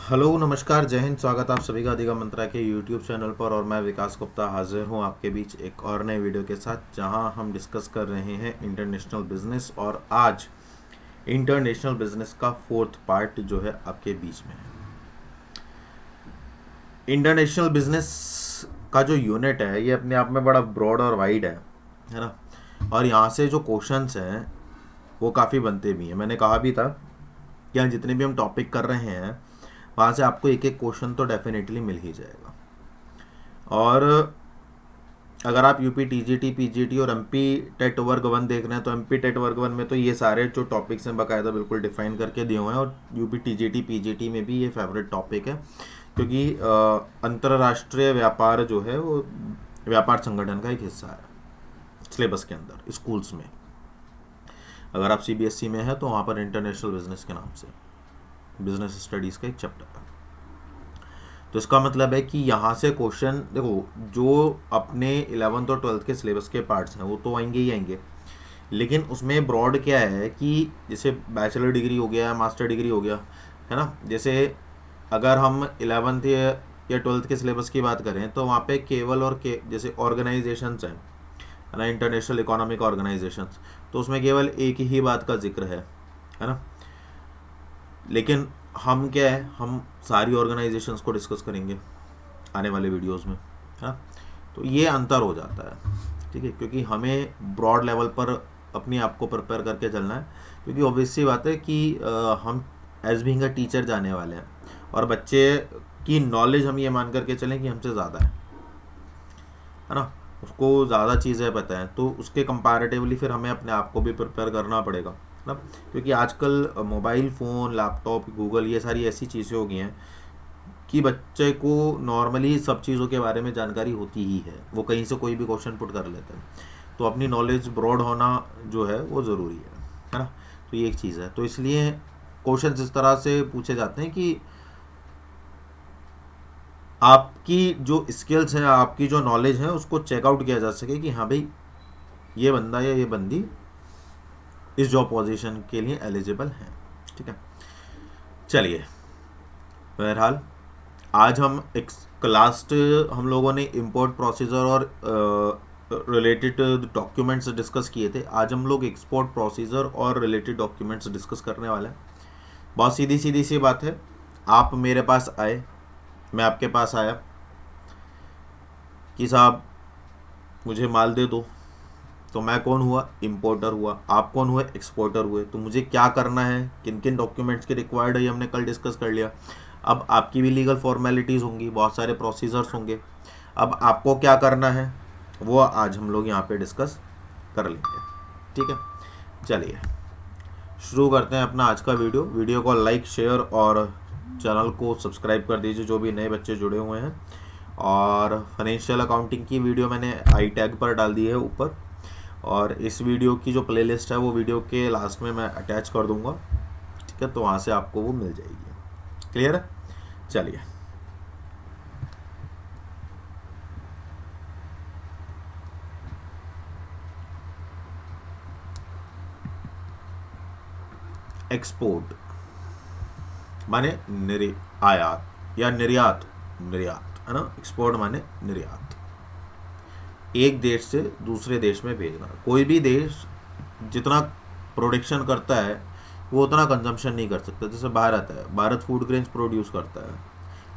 Hello नमस्कार जय हिंद। स्वागत आप सभी का दिगम मंत्रा के यूट्यूब चैनल पर। और मैं विकास गुप्ता हाजिर हूँ आपके बीच एक और नए वीडियो के साथ, जहां हम डिस्कस कर रहे हैं इंटरनेशनल बिजनेस। और आज इंटरनेशनल बिजनेस का फोर्थ पार्ट जो है आपके बीच में है। इंटरनेशनल बिजनेस का जो यूनिट है ये अपने आप में बड़ा ब्रॉड और वाइड है ना। और यहाँ से जो क्वेश्चंस हैं वो काफ़ी बनते भी हैं। मैंने कहा भी था कि यहाँ जितने भी हम टॉपिक कर रहे हैं वहाँ से आपको एक एक क्वेश्चन तो डेफिनेटली मिल ही जाएगा। और अगर आप यूपी टीजीटी पीजीटी और एमपी टेट वर्ग 1 देख रहे हैं तो एमपी टेट वर्ग 1 में तो ये सारे जो टॉपिक्स हैं बाकायदा बिल्कुल डिफाइन करके दिए हुए हैं। और यूपी टीजीटी पीजीटी में भी ये फेवरेट टॉपिक है, क्योंकि अंतर्राष्ट्रीय व्यापार जो है वो व्यापार संगठन का एक हिस्सा है सिलेबस के अंदर स्कूल्स में। अगर आप सीबीएसई में है तो वहाँ पर इंटरनेशनल बिजनेस के नाम से बिजनेस स्टडीज़ का एक चैप्टर है। तो इसका मतलब है कि यहाँ से क्वेश्चन देखो, जो अपने 11th और 12th के सिलेबस के पार्ट्स हैं वो तो आएंगे ही आएंगे, लेकिन उसमें ब्रॉड क्या है कि जैसे बैचलर डिग्री हो गया, मास्टर डिग्री हो गया, है ना। जैसे अगर हम 11th या 12th के सिलेबस की बात करें तो वहाँ पे केवल और जैसे ऑर्गेनाइजेशंस हैं, है ना, इंटरनेशनल इकोनॉमिक ऑर्गेनाइजेशंस, तो उसमें केवल एक ही बात का जिक्र है ना। लेकिन हम क्या है, हम सारी ऑर्गेनाइजेशंस को डिस्कस करेंगे आने वाले वीडियोस में, है ना। तो ये अंतर हो जाता है, ठीक है, क्योंकि हमें ब्रॉड लेवल पर अपने आप को प्रिपेयर करके चलना है। क्योंकि ऑब्वियसली बात है कि हम एज बीइंग अ टीचर जाने वाले हैं और बच्चे की नॉलेज हम ये मान करके चलें कि हमसे ज़्यादा है ना, उसको ज़्यादा चीज़ें पता हैं, तो उसके कंपैरेटिवली फिर हमें अपने आप को भी प्रिपेयर करना पड़ेगा ना। क्योंकि आजकल मोबाइल फ़ोन, लैपटॉप, गूगल, ये सारी ऐसी चीज़ें हो गई हैं कि बच्चे को नॉर्मली सब चीज़ों के बारे में जानकारी होती ही है, वो कहीं से कोई भी क्वेश्चन पुट कर लेते हैं। तो अपनी नॉलेज ब्रॉड होना जो है वो ज़रूरी है ना। तो ये एक चीज़ है, तो इसलिए क्वेश्चन इस तरह से पूछे जाते हैं कि आपकी जो स्किल्स हैं, आपकी जो नॉलेज है, उसको चेकआउट किया जा सके कि हाँ भाई ये बंदा या ये बंदी इस जॉब पोजीशन के लिए एलिजिबल है, ठीक है। चलिए, बहरहाल आज हम एक लास्ट हम लोगों ने इंपोर्ट प्रोसीजर और रिलेटेड डॉक्यूमेंट्स डिस्कस किए थे। आज हम लोग एक्सपोर्ट प्रोसीजर और रिलेटेड डॉक्यूमेंट्स डिस्कस करने वाले हैं। बहुत सीधी सीधी सी बात है, आप मेरे पास आए, मैं आपके पास आया कि साहब मुझे माल दे दो, तो मैं कौन हुआ, इंपोर्टर हुआ। आप कौन हुए, एक्सपोर्टर हुए। तो मुझे क्या करना है, किन किन डॉक्यूमेंट्स के रिक्वायर्ड है, ये हमने कल डिस्कस कर लिया। अब आपकी भी लीगल फॉर्मेलिटीज़ होंगी, बहुत सारे प्रोसीजर्स होंगे। अब आपको क्या करना है वो आज हम लोग यहाँ पे डिस्कस कर लेंगे, ठीक है। चलिए शुरू करते हैं अपना आज का वीडियो को लाइक, शेयर और चैनल को सब्सक्राइब कर दीजिए जो भी नए बच्चे जुड़े हुए हैं। और फाइनेंशियल अकाउंटिंग की वीडियो मैंने आई टैग पर डाल दी है ऊपर, और इस वीडियो की जो प्लेलिस्ट है वो वीडियो के लास्ट में मैं अटैच कर दूंगा, ठीक है। तो वहाँ से आपको वो मिल जाएगी। क्लियर है। चलिए, एक्सपोर्ट माने आयात या निर्यात, है ना। एक्सपोर्ट माने निर्यात, एक देश से दूसरे देश में भेजना। कोई भी देश जितना प्रोडक्शन करता है वो उतना कंजम्पशन नहीं कर सकता। जैसे भारत है, भारत फूड ग्रेन्स प्रोड्यूस करता है,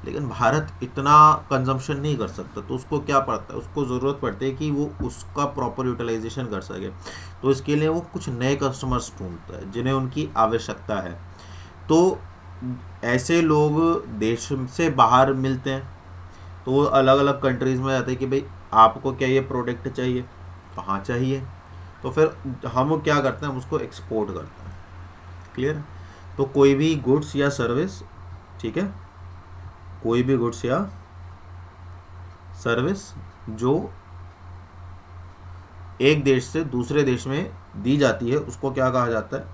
लेकिन भारत इतना कंजम्पशन नहीं कर सकता। तो उसको क्या पड़ता है, उसको ज़रूरत पड़ती है कि वो उसका प्रॉपर यूटिलाइजेशन कर सके। तो इसके लिए वो कुछ नए कस्टमर्स ढूंढता है जिन्हें उनकी आवश्यकता है। तो ऐसे लोग देश से बाहर मिलते हैं, तो वो अलग अलग कंट्रीज़ में जाते हैं कि भाई आपको क्या ये प्रोडक्ट चाहिए, तो हाँ चाहिए। तो फिर हम क्या करते हैं, हम उसको एक्सपोर्ट करते हैं। क्लियर। तो कोई भी गुड्स या सर्विस, ठीक है, कोई भी गुड्स या सर्विस जो एक देश से दूसरे देश में दी जाती है उसको क्या कहा जाता है,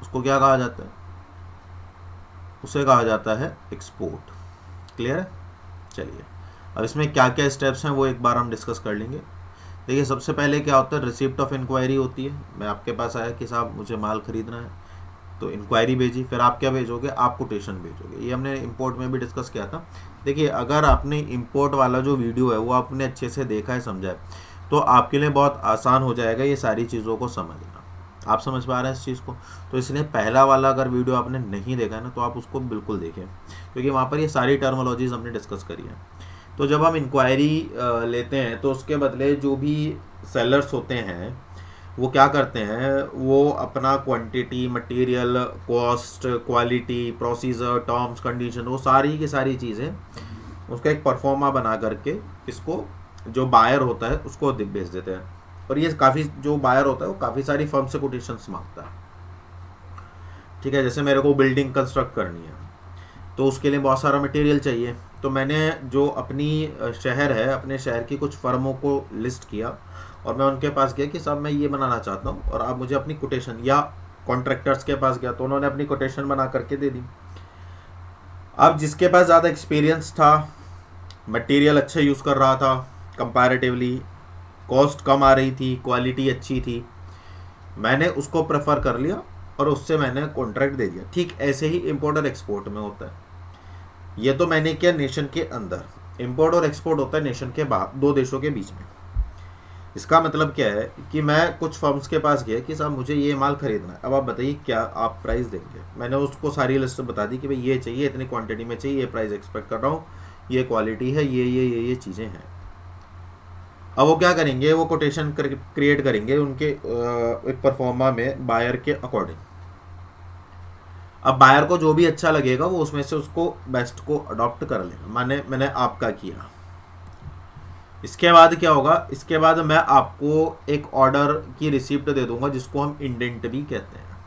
उसको क्या कहा जाता है, उसे कहा जाता है एक्सपोर्ट। क्लियर है। चलिए, अब इसमें क्या क्या स्टेप्स हैं वो एक बार हम डिस्कस कर लेंगे। देखिए, सबसे पहले क्या होता है, रिसिप्ट ऑफ इंक्वायरी होती है। मैं आपके पास आया कि साहब मुझे माल खरीदना है, तो इंक्वायरी भेजी, फिर आप क्या भेजोगे, आप कोटेशन भेजोगे। ये हमने इंपोर्ट में भी डिस्कस किया था। देखिए अगर आपने इंपोर्ट वाला जो वीडियो है वो आपने अच्छे से देखा है, समझा है, तो आपके लिए बहुत आसान हो जाएगा ये सारी चीज़ों को समझना। आप समझ पा रहे हैं इस चीज़ को? तो इसलिए पहला वाला अगर वीडियो आपने नहीं देखा है ना, तो आप उसको बिल्कुल देखें, क्योंकि वहाँ पर ये सारी टर्मोलॉजीज हमने डिस्कस करी है। तो जब हम इंक्वायरी लेते हैं तो उसके बदले जो भी सेलर्स होते हैं वो क्या करते हैं, वो अपना quantity, material, cost, quality, procedure, terms, condition, वो सारी की सारी चीज़ें उसका एक परफॉर्मा बना करके इसको जो बायर होता है उसको भेज देते हैं। और ये काफ़ी, जो बायर होता है वो काफ़ी सारी फर्म से कोटेशंस मांगता है। ठीक है, जैसे मेरे को बिल्डिंग कंस्ट्रक्ट करनी है तो उसके लिए बहुत सारा मटेरियल चाहिए, तो मैंने जो अपनी शहर है, अपने शहर की कुछ फर्मों को लिस्ट किया और मैं उनके पास गया कि साहब मैं ये बनाना चाहता हूँ और आप मुझे अपनी कोटेशन, या कॉन्ट्रैक्टर्स के पास गया तो उन्होंने अपनी कोटेशन बना करके दे दी। अब जिसके पास ज़्यादा एक्सपीरियंस था, मटेरियल अच्छा यूज़ कर रहा था कंपैरेटिवली, कॉस्ट कम आ रही थी, क्वालिटी अच्छी थी, मैंने उसको प्रेफर कर लिया और उससे मैंने कॉन्ट्रैक्ट दे दिया। ठीक ऐसे ही इंपोर्ट और एक्सपोर्ट में होता है। ये तो मैंने किया नेशन के अंदर, इंपोर्ट और एक्सपोर्ट होता है नेशन के बाहर, दो देशों के बीच में। इसका मतलब क्या है कि मैं कुछ फर्म्स के पास गया कि साहब मुझे ये माल खरीदना है, अब आप बताइए क्या आप प्राइस देंगे। मैंने उसको सारी लिस्ट बता दी कि भाई ये चाहिए, इतनी क्वांटिटी में चाहिए, ये प्राइस एक्सपेक्ट कर रहा हूँ, ये क्वालिटी है, ये चीज़ें हैं। अब वो क्या करेंगे, वो कोटेशन क्रिएट करेंगे उनके एक परफॉर्मा में बायर के अकॉर्डिंग। अब बायर को जो भी अच्छा लगेगा वो उसमें से उसको बेस्ट को अडॉप्ट कर लेगा। मैंने आपका किया। इसके बाद क्या होगा, इसके बाद मैं आपको एक ऑर्डर की रिसिप्ट दे दूंगा जिसको हम इंडेंट भी कहते हैं।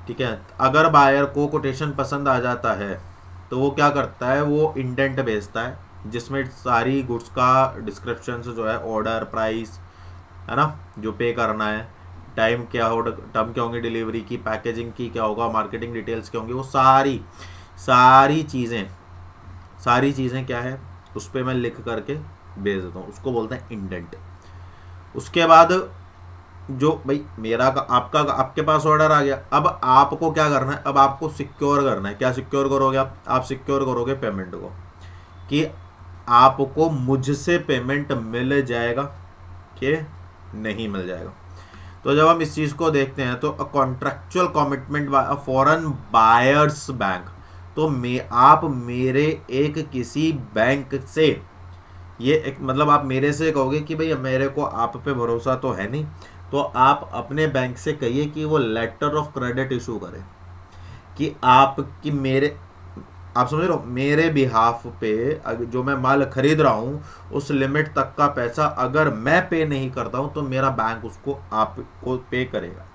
ठीक है, अगर बायर को कोटेशन पसंद आ जाता है तो वो क्या करता है, वो इंडेंट भेजता है जिसमें सारी गुड्स का डिस्क्रिप्शन जो है, ऑर्डर, प्राइस, है ना, जो पे करना है, टाइम क्या हो, टर्म क्या होंगे डिलीवरी की, पैकेजिंग की क्या होगा, मार्केटिंग डिटेल्स क्या होंगे, वो सारी चीज़ें क्या है उस पर मैं लिख करके भेज देता हूँ, उसको बोलते हैं इंडेंट। उसके बाद जो भाई मेरा आपका आपके पास ऑर्डर आ गया, अब आपको क्या करना है, अब आपको सिक्योर करना है। क्या सिक्योर करोगे आप सिक्योर करोगे पेमेंट को, कि आपको मुझसे पेमेंट मिल जाएगा कि नहीं मिल जाएगा। तो जब हम इस चीज़ को देखते हैं तो a contractual commitment by a foreign buyers bank, तो आप मेरे एक किसी बैंक से, ये एक मतलब आप मेरे से कहोगे कि भाई मेरे को आप पे भरोसा तो है नहीं, तो आप अपने बैंक से कहिए कि वो लेटर ऑफ क्रेडिट इशू करे कि आपकी मेरे, आप समझ रहे हो, मेरे बिहाफ पे जो मैं माल खरीद रहा हूँ उस लिमिट तक का पैसा अगर मैं पे नहीं करता हूँ तो मेरा बैंक उसको आपको पे करेगा।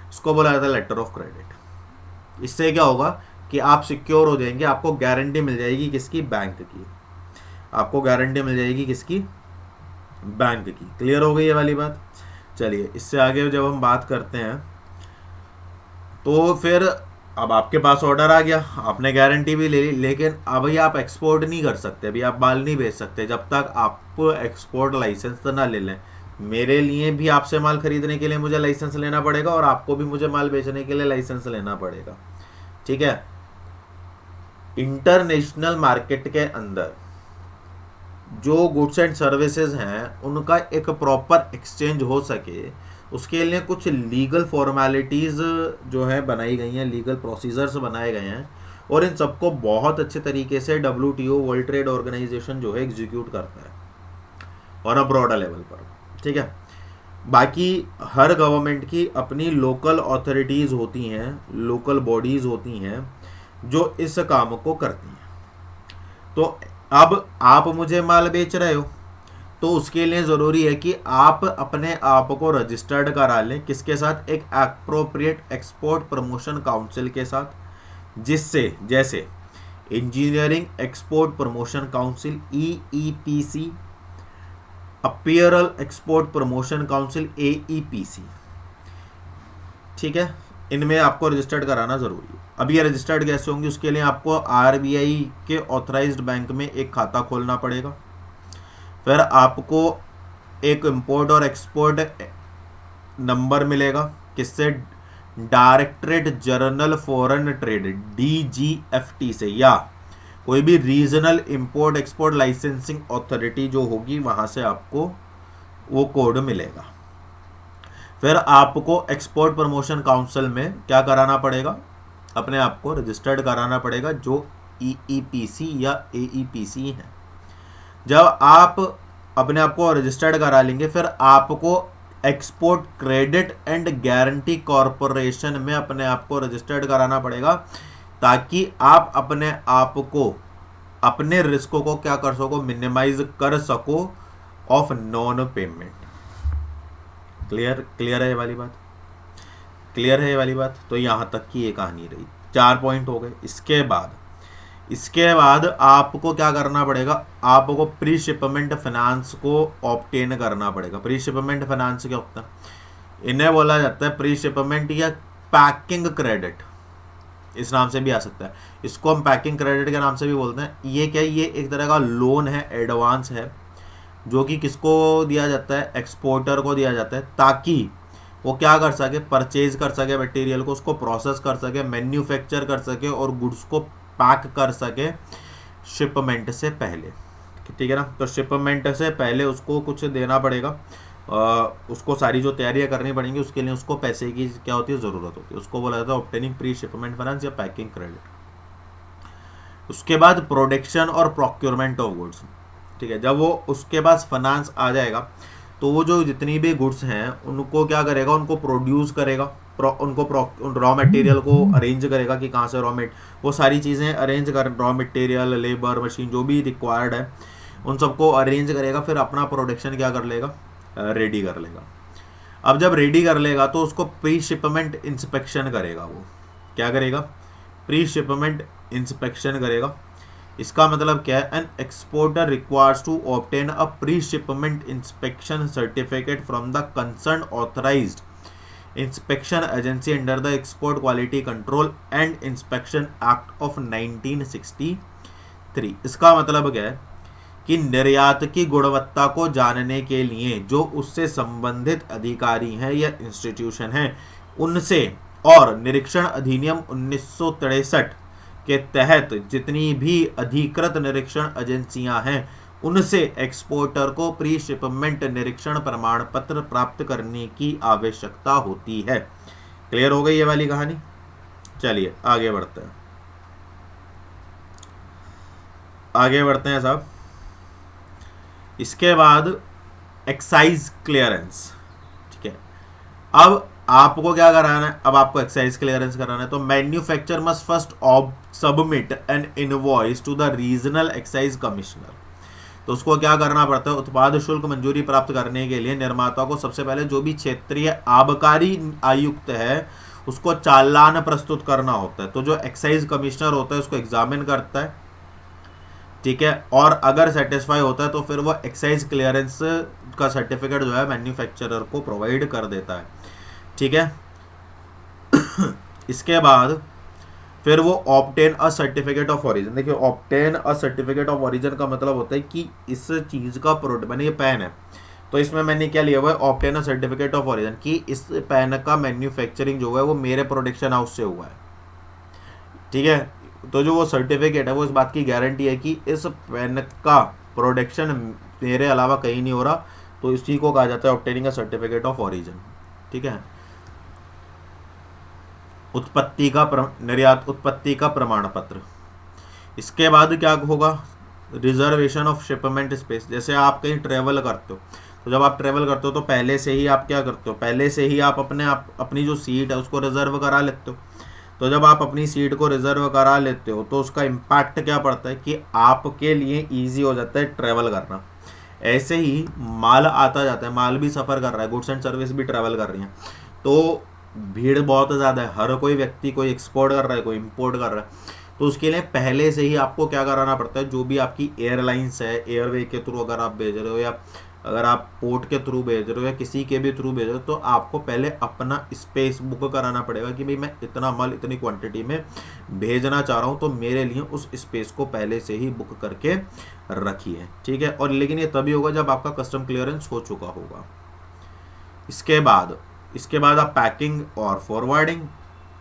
इसको बोला जाता है लेटर ऑफ क्रेडिट। इससे क्या होगा कि आप सिक्योर हो जाएंगे, आपको गारंटी मिल जाएगी किसकी, बैंक की। आपको गारंटी मिल जाएगी किसकी, बैंक की। क्लियर हो गई ये वाली बात। चलिए इससे आगे जब हम बात करते हैं तो फिर अब आपके पास ऑर्डर आ गया, आपने गारंटी भी ले ली, लेकिन अभी आप एक्सपोर्ट नहीं कर सकते, अभी आप माल नहीं भेज सकते जब तक आप एक्सपोर्ट लाइसेंस तो ना ले लें। मेरे लिए भी आपसे माल खरीदने के लिए मुझे लाइसेंस लेना पड़ेगा और आपको भी मुझे माल बेचने के लिए लाइसेंस लेना पड़ेगा। ठीक है, इंटरनेशनल मार्केट के अंदर जो गुड्स एंड सर्विसेज हैं उनका एक प्रॉपर एक्सचेंज हो सके उसके लिए कुछ लीगल फॉर्मेलिटीज़ जो है बनाई गई हैं, लीगल प्रोसीजर्स बनाए गए हैं, और इन सबको बहुत अच्छे तरीके से WTO वर्ल्ड ट्रेड ऑर्गेनाइजेशन जो है एग्जीक्यूट करता है और ब्रॉडर लेवल पर। ठीक है, बाकी हर गवर्नमेंट की अपनी लोकल अथॉरिटीज़ होती हैं, लोकल बॉडीज़ होती हैं जो इस काम को करती हैं। तो अब आप मुझे माल बेच रहे हो तो उसके लिए ज़रूरी है कि आप अपने आप को रजिस्टर्ड करा लें, किसके साथ, एक एप्रोप्रिएट एक्सपोर्ट प्रमोशन काउंसिल के साथ, जिससे जैसे engineering export promotion council EEPC, apparel export promotion council AEPC। ठीक है, इनमें आपको रजिस्टर्ड कराना ज़रूरी है। अब ये रजिस्टर्ड कैसे होंगी, उसके लिए आपको RBI के ऑथराइज्ड बैंक में एक खाता खोलना पड़ेगा, फिर आपको एक इंपोर्ट और एक्सपोर्ट नंबर मिलेगा, किससे, directorate general foreign trade DGFT से या कोई भी regional import export licensing authority जो होगी वहां से आपको वो कोड मिलेगा। फिर आपको एक्सपोर्ट प्रमोशन काउंसिल में क्या कराना पड़ेगा, अपने आप को रजिस्टर्ड कराना पड़ेगा, जो EEPC या AEPC है। जब आप अपने आप को रजिस्टर्ड करा लेंगे फिर आपको export credit and guarantee corporation में अपने आप को रजिस्टर्ड कराना पड़ेगा, ताकि आप अपने आप को अपने रिस्कों को क्या कर सको, मिनिमाइज कर सको ऑफ नॉन पेमेंट। क्लियर है ये वाली बात, क्लियर है ये वाली बात। तो यहां तक की ये कहानी रही, 4 पॉइंट हो गए। इसके बाद आपको क्या करना पड़ेगा, आपको प्री शिपमेंट फाइनेंस को ऑब्टेन करना पड़ेगा। प्री शिपमेंट फाइनेंस क्या होता है, इन्हें बोला जाता है प्री शिपमेंट या पैकिंग क्रेडिट, इस नाम से भी आ सकता है। इसको हम पैकिंग क्रेडिट के नाम से भी बोलते हैं। ये क्या है, ये एक तरह का लोन है, एडवांस है, जो कि किसको दिया जाता है, एक्सपोर्टर को दिया जाता है, ताकि वो क्या कर सके, परचेज कर सके मटेरियल को, उसको प्रोसेस कर सके, मैन्युफैक्चर कर सके और गुड्स को पैक कर सके शिपमेंट से पहले। ठीक है ना। तो शिपमेंट से पहले उसको कुछ देना पड़ेगा, उसको सारी जो तैयारियां करनी पड़ेंगी, उसके लिए उसको पैसे की क्या होती है, ज़रूरत होती है। उसको बोला जाता है ऑब्टेनिंग प्री शिपमेंट फाइनेंस या पैकिंग क्रेडिट। उसके बाद प्रोडक्शन और प्रोक्योरमेंट ऑफ गुड्स। ठीक है, जब वो उसके पास फाइनेंस आ जाएगा तो वो जो जितनी भी गुड्स हैं उनको क्या करेगा, उनको प्रोड्यूस करेगा, उनको रॉ मटेरियल को अरेंज करेगा कि कहाँ से वो सारी चीज़ें अरेंज कर, रॉ मटेरियल, लेबर, मशीन जो भी रिक्वायर्ड है उन सबको अरेंज करेगा। फिर अपना प्रोडक्शन क्या कर लेगा, रेडी कर लेगा। अब जब रेडी कर लेगा तो उसको प्री शिपमेंट इंस्पेक्शन करेगा। वो क्या करेगा, प्री शिपमेंट इंस्पेक्शन करेगा। इसका मतलब क्या है, an exporter requires to obtain a pre shipment inspection certificate from the concern authorised inspection agency under the export quality control and inspection act of 1963। इसका मतलब क्या है कि निर्यात की गुणवत्ता को जानने के लिए जो उससे संबंधित अधिकारी हैं या इंस्टीट्यूशन हैं उनसे, और निरीक्षण अधिनियम 1963 के तहत जितनी भी अधिकृत निरीक्षण एजेंसियां हैं उनसे एक्सपोर्टर को प्री शिपमेंट निरीक्षण प्रमाण पत्र प्राप्त करने की आवश्यकता होती है। क्लियर हो गई ये वाली कहानी। चलिए आगे बढ़ते हैं साहब। इसके बाद एक्साइज क्लियरेंस। ठीक है, अब आपको क्या कराना है, अब आपको एक्साइज क्लियरेंस कराना है। तो manufacture must first submit an invoice to the regional excise commissioner. तो उसको क्या करना पड़ता है, उत्पाद शुल्क मंजूरी प्राप्त करने के लिए निर्माता को सबसे पहले जो भी क्षेत्रीय आबकारी आयुक्त है उसको चालान प्रस्तुत करना होता है। तो जो एक्साइज कमिश्नर होता है उसको एग्जामिन करता है, ठीक है, और अगर सेटिस्फाई होता है तो फिर वो एक्साइज क्लियरेंस का सर्टिफिकेट जो है मैन्युफैक्चरर को प्रोवाइड कर देता है। ठीक है, इसके बाद फिर वो obtain a certificate of origin. देखिए, obtain a certificate of origin का मतलब होता है कि इस चीज़ का प्रोडक्ट, मैंने ये पेन है तो इसमें मैंने क्या लिया हुआ है, obtain a certificate of origin, कि इस पेन का मैन्युफैक्चरिंग जो है वो मेरे प्रोडक्शन हाउस से हुआ है। ठीक है, तो जो वो सर्टिफिकेट है वो इस बात की गारंटी है कि इस पेन का प्रोडक्शन मेरे अलावा कहीं नहीं हो रहा, तो इसी को कहा जाता है obtaining a certificate of origin. ठीक है, निर्यात उत्पत्ति का प्रमाण पत्र। इसके बाद क्या होगा, रिजर्वेशन ऑफ शिपमेंट स्पेस। जैसे आप कहीं ट्रेवल करते हो, तो जब आप ट्रेवल करते हो तो पहले से ही आप क्या करते हो, पहले से ही आप अपनी जो सीट है उसको रिजर्व करा लेते हो। तो जब आप अपनी सीट को रिजर्व करा लेते हो तो उसका इम्पैक्ट क्या पड़ता है कि आपके लिए ईजी हो जाता है ट्रेवल करना। ऐसे ही माल आता जाता है, माल भी सफ़र कर रहा है, गुड्स एंड सर्विस भी ट्रेवल कर रही हैं, तो भीड़ बहुत ज़्यादा है, हर कोई व्यक्ति कोई एक्सपोर्ट कर रहा है, कोई इंपोर्ट कर रहा है। तो उसके लिए पहले से ही आपको क्या कराना पड़ता है, जो भी आपकी एयरलाइंस है, एयरवे के थ्रू अगर आप भेज रहे हो या अगर आप पोर्ट के थ्रू भेज रहे हो या किसी के भी थ्रू भेज रहे हो, तो आपको पहले अपना स्पेस बुक कराना पड़ेगा कि भाई मैं इतना माल इतनी क्वांटिटी में भेजना चाह रहा हूँ, तो मेरे लिए उस स्पेस को पहले से ही बुक करके रखिए। ठीक है, और लेकिन ये तभी होगा जब आपका कस्टम क्लियरेंस हो चुका होगा। इसके बाद इसके बाद आप पैकिंग और फॉरवर्डिंग।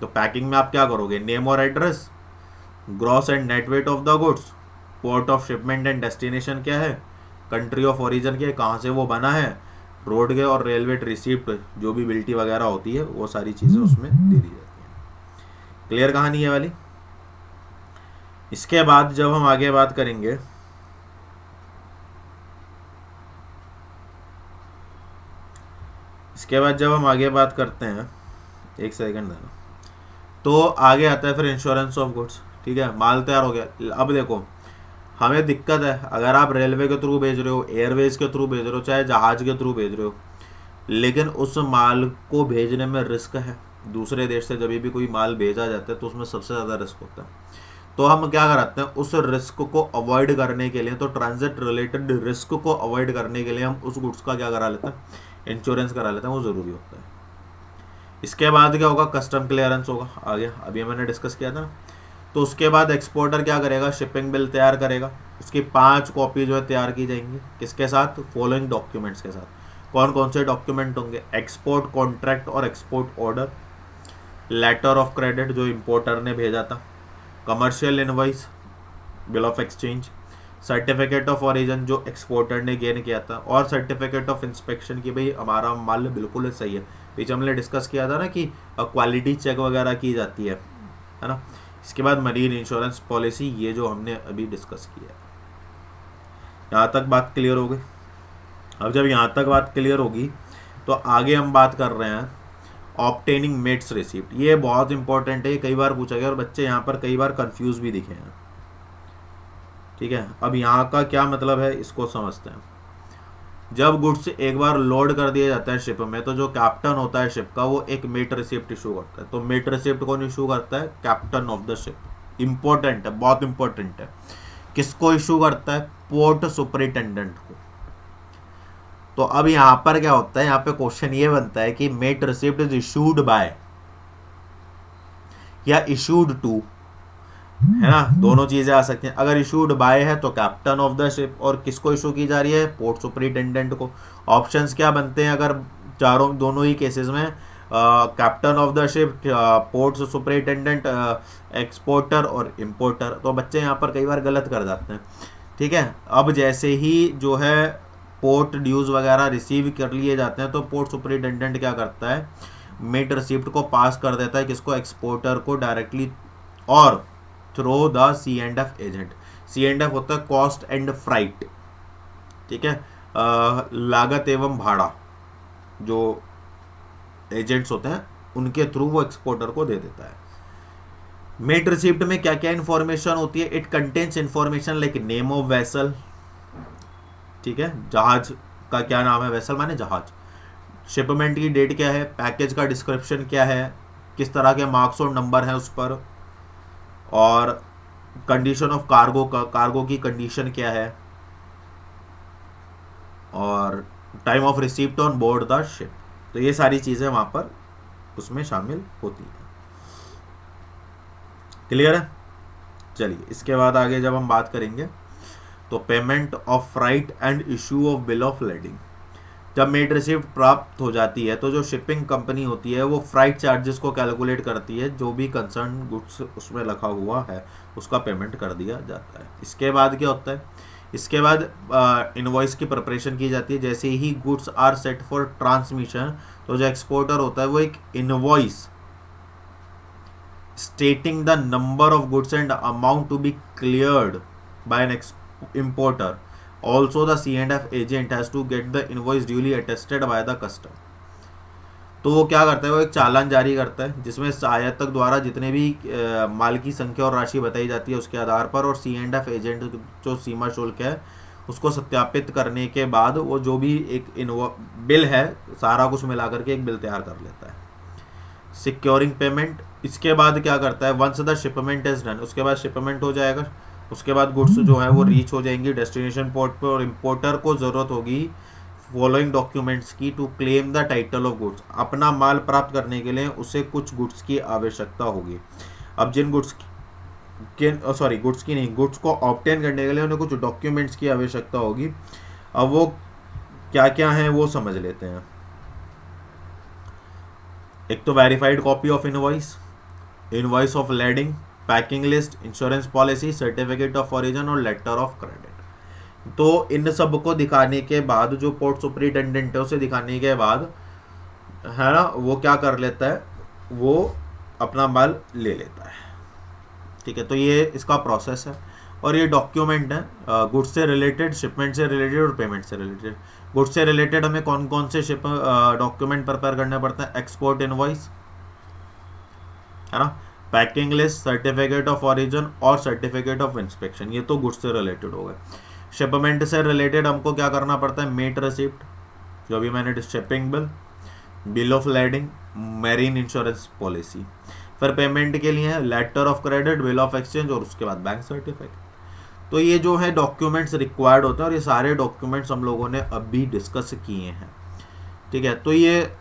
तो पैकिंग में आप क्या करोगे, नेम और address, gross and net weight of the goods, port of shipment and destination क्या है, कंट्री ऑफ ओरिजिन क्या है, कहाँ से वो बना है, रोड के और रेलवे रिसिप्ट जो भी बिल्टी वगैरह होती है वो सारी चीज़ें उसमें दे दी जाती हैं। क्लियर कहानी है वाली। इसके बाद जब हम आगे बात करेंगे, इसके बाद जब हम आगे बात करते हैं, एक सेकंड देना, तो आगे आता है फिर इंश्योरेंस ऑफ गुड्स। ठीक है, माल तैयार हो गया। अब देखो हमें दिक्कत है, अगर आप रेलवे के थ्रू भेज रहे हो, एयरवेज के थ्रू भेज रहे हो, चाहे जहाज के थ्रू भेज रहे हो, लेकिन उस माल को भेजने में रिस्क है। दूसरे देश से जब भी कोई माल भेजा जाता है तो उसमें सबसे ज़्यादा रिस्क होता है। तो हम क्या कराते हैं, उस रिस्क को अवॉइड करने के लिए, तो ट्रांजिट रिलेटेड रिस्क को अवॉइड करने के लिए हम उस गुड्स का क्या करा लेते हैं, इंश्योरेंस करा लेते हैं, वो ज़रूरी होता है। इसके बाद क्या होगा, कस्टम क्लियरेंस होगा। आगे अभी मैंने डिस्कस किया था ना। तो उसके बाद एक्सपोर्टर क्या करेगा, शिपिंग बिल तैयार करेगा। उसकी 5 कॉपी जो है तैयार की जाएंगी, किसके साथ, फॉलोइंग डॉक्यूमेंट्स के साथ। कौन कौन से डॉक्यूमेंट होंगे, एक्सपोर्ट कॉन्ट्रैक्ट और export order, letter of credit जो इंपोर्टर ने भेजा था, commercial invoice, bill of exchange, certificate of origin जो एक्सपोर्टर ने गेन किया था, और सर्टिफिकेट ऑफ इंस्पेक्शन की भाई हमारा माल बिल्कुल सही है। पीछे हमने डिस्कस किया था ना कि क्वालिटी चेक वगैरह की जाती है ना। इसके बाद मरीन इंश्योरेंस पॉलिसी, ये जो हमने अभी डिस्कस किया है। यहाँ तक बात क्लियर हो गई। अब जब यहाँ तक बात क्लियर होगी तो आगे हम बात कर रहे हैं ऑब्टेनिंग मेट्स रिसिप्ट। ये बहुत इंपॉर्टेंट है, कई बार पूछा गया और बच्चे यहाँ पर कई बार कंफ्यूज भी दिखे हैं। ठीक है, अब यहाँ का क्या मतलब है इसको समझते हैं। जब गुड्स एक बार लोड कर दिया जाता है शिप में, तो जो कैप्टन होता है शिप का, वो एक मेट रिसिप्ट इशू करता है। तो मेट रिसिप्ट कौन इशू करता है, captain of the ship. Important है, बहुत इंपॉर्टेंट है। किसको इशू करता है, पोर्ट सुपरिटेंडेंट को। तो अब यहां पर क्या होता है, यहाँ पे क्वेश्चन ये बनता है कि mate receipt is issued by या इशूड टू, है ना, दोनों चीजें आ सकती हैं। अगर इशूड बाय है तो कैप्टन ऑफ द शिप, और किसको इशू की जा रही है, पोर्ट सुपरिटेंडेंट को। ऑप्शंस क्या बनते हैं अगर दोनों ही केसेस में, captain of the ship, port superintendent, exporter और इंपोर्टर। तो बच्चे यहाँ पर कई बार गलत कर जाते हैं। ठीक है, अब जैसे ही जो है पोर्ट ड्यूज वगैरह रिसीव कर लिए जाते हैं, तो पोर्ट सुपरिटेंडेंट क्या करता है, मिड रिसिप्ट को पास कर देता है किसको, एक्सपोर्टर को डायरेक्टली, और throw the C&F agent. C&F होता है कॉस्ट एंड फ्राइट। ठीक है, लागत एवं भाड़ा, जो एजेंट्स होते हैं उनके थ्रू वो एक्सपोर्टर को दे देता है। मेट रिसिप्ट में क्या क्या इंफॉर्मेशन होती है, it contains information like name of vessel. ठीक है, जहाज का क्या नाम है, वेसल माने जहाज, शिपमेंट की डेट क्या है, पैकेज का डिस्क्रिप्शन क्या है, किस तरह के मार्क्स और नंबर हैं उस पर, और कंडीशन ऑफ कार्गो का, कार्गो की कंडीशन क्या है, और time of receipt on board the ship. तो ये सारी चीज़ें वहाँ पर उसमें शामिल होती हैं। क्लियर है। चलिए इसके बाद आगे जब हम बात करेंगे तो payment of freight and issue of bill of lading. जब मेड रिसिप्ट प्राप्त हो जाती है तो जो शिपिंग कंपनी होती है वो फ्राइट चार्जेस को कैलकुलेट करती है, जो भी कंसर्न गुड्स उसमें रखा हुआ है उसका पेमेंट कर दिया जाता है। इसके बाद क्या होता है, इसके बाद इनवॉइस की प्रिपरेशन की जाती है। जैसे ही goods are set for transmission, तो जो एक्सपोर्टर होता है वो एक invoice stating the number of goods and amount to be cleared by an importer. Also the C&F agent has to get the invoice duly attested by the custom. तो वो क्या करता है, वो एक चालान जारी करता है जिसमें आयातक द्वारा जितने भी माल की संख्या और राशि बताई जाती है उसके आधार पर, और C&F एजेंट जो सीमा शुल्क है उसको सत्यापित करने के बाद वो जो भी एक बिल है सारा कुछ मिलाकर के एक बिल तैयार कर लेता है। सिक्योरिंग पेमेंट, इसके बाद क्या करता है, once the shipment is done, उसके बाद शिपमेंट हो जाएगा, उसके बाद गुड्स जो है वो रीच हो जाएंगी डेस्टिनेशन पोर्ट पे, और इम्पोर्टर को ज़रूरत होगी फॉलोइंग डॉक्यूमेंट्स की to claim the title of goods. अपना माल प्राप्त करने के लिए उसे कुछ गुड्स की आवश्यकता होगी। अब जिन गुड्स गुड्स को ऑब्टेन करने के लिए उन्हें कुछ डॉक्यूमेंट्स की आवश्यकता होगी। अब वो क्या क्या हैं वो समझ लेते हैं। एक तो verified copy of invoice, invoice of landing, packing list, insurance policy, certificate of origin और लेटर ऑफ क्रेडिट। तो इन सब को दिखाने के बाद जो पोर्ट सुपरिटेंडेंट है उसे दिखाने के बाद है ना, वो क्या कर लेता है, वो अपना माल ले लेता है। ठीक है, तो ये इसका प्रोसेस है। और ये डॉक्यूमेंट है गुड्स से रिलेटेड, शिपमेंट से रिलेटेड और पेमेंट से रिलेटेड। गुड्स से रिलेटेड हमें कौन कौन से शिप डॉक्यूमेंट प्रिपेयर करने पड़ते हैं, एक्सपोर्ट इनवॉइस है ना, packing list, certificate of origin और सर्टिफिकेट ऑफ इंस्पेक्शन, ये तो गुड्स से रिलेटेड हो गए। शिपमेंट से रिलेटेड हमको क्या करना पड़ता है, मेट रिसिप्ट, जो भी मैंने shipping bill, bill of landing, marine insurance policy. फिर पेमेंट के लिए है letter of credit, bill of exchange और उसके बाद बैंक सर्टिफिकेट। तो ये जो है डॉक्यूमेंट्स रिक्वायर्ड होते हैं और ये सारे डॉक्यूमेंट्स हम लोगों ने अभी डिस्कस किए हैं। ठीक है, तो ये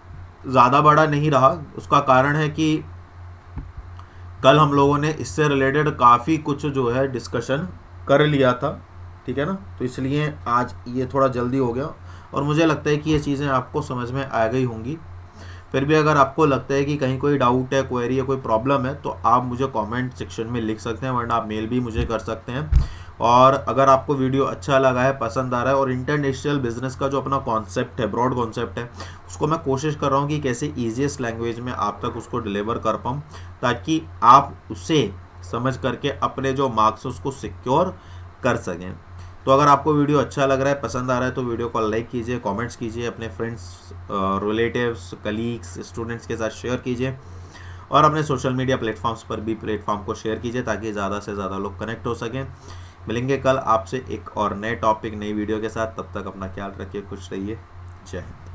ज़्यादा बड़ा नहीं रहा, उसका कारण है कि कल हम लोगों ने इससे रिलेटेड काफ़ी कुछ जो है डिस्कशन कर लिया था। ठीक है ना, तो इसलिए आज ये थोड़ा जल्दी हो गया और मुझे लगता है कि ये चीज़ें आपको समझ में आ गई होंगी। फिर भी अगर आपको लगता है कि कहीं कोई डाउट है, क्वेरी है, कोई प्रॉब्लम है, तो आप मुझे कमेंट सेक्शन में लिख सकते हैं, वरना आप मेल भी मुझे कर सकते हैं। और अगर आपको वीडियो अच्छा लगा है, पसंद आ रहा है और इंटरनेशनल बिजनेस का जो अपना कॉन्सेप्ट है, ब्रॉड कॉन्सेप्ट है, उसको मैं कोशिश कर रहा हूँ कि कैसे ईजीएस्ट लैंग्वेज में आप तक उसको डिलीवर कर पाऊँ, ताकि आप उसे समझ करके अपने जो मार्क्स उसको सिक्योर कर सकें। तो अगर आपको वीडियो अच्छा लग रहा है, पसंद आ रहा है, तो वीडियो को लाइक कीजिए, कमेंट्स कीजिए, अपने फ्रेंड्स, रिलेटिव्स, कलीग्स, स्टूडेंट्स के साथ शेयर कीजिए और अपने सोशल मीडिया प्लेटफॉर्म्स पर भी प्लेटफॉर्म को शेयर कीजिए ताकि ज़्यादा से ज़्यादा लोग कनेक्ट हो सकें। मिलेंगे कल आपसे एक और नए टॉपिक, नई वीडियो के साथ। तब तक अपना ख्याल रखिए, खुश रहिए, जय हिंद।